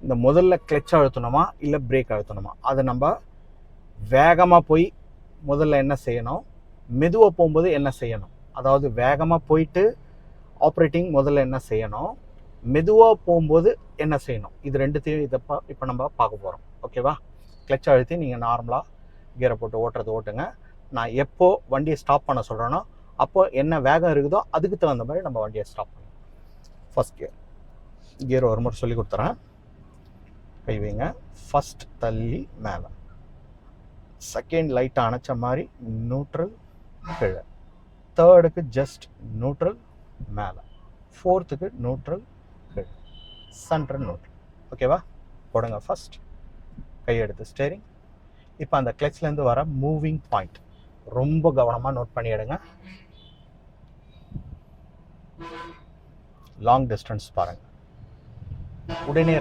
இந்த முதல்ல கிளச் அழுத்தணுமா இல்லை பிரேக் அழுத்தணுமா, அதை நம்ம வேகமாக போய் முதல்ல என்ன செய்யணும், மெதுவாக போகும்போது என்ன செய்யணும், அதாவது வேகமாக போயிட்டு ஆப்ரேட்டிங் முதல்ல என்ன செய்யணும், மெதுவாக போகும்போது என்ன செய்யணும், இது ரெண்டுத்தையும் இப்போ நம்ம பார்க்க போகிறோம். ஓகேவா? கிளச் அழுத்தி நீங்கள் நார்மலாக கியரை போட்டு ஓட்டுங்க. நான் எப்போ வண்டியை ஸ்டாப் பண்ண சொல்கிறேனோ அப்போ என்ன வேகம் இருக்குதோ அதுக்கு தகுந்த மாதிரி நம்ம வண்டியை ஸ்டாப் பண்ணணும். ஃபஸ்ட் கியர் ஒரு முறை சொல்லி கொடுத்துறேன். கை வைங்க. ஃபஸ்ட் தள்ளி மேலே, செகண்ட் லைட்டை அணைச்ச மாதிரி நியூட்ரல் கீழே, தேர்டுக்கு ஜஸ்ட் நியூட்ரல் மேலே, ஃபோர்த்துக்கு நியூட்ரல் கீழே, சென்ட்ரல் நியூட்ரல். ஓகேவா? போடுங்க. ஃபஸ்ட் கையெடுத்து ஸ்டேரிங். இப்போ அந்த கிளச்லேருந்து வர மூவிங் பாயிண்ட் ரொம்ப கவனமாக நோட் பண்ணி எடுங்க. லாங் டிஸ்டன்ஸ் பாருங்கள். உடனே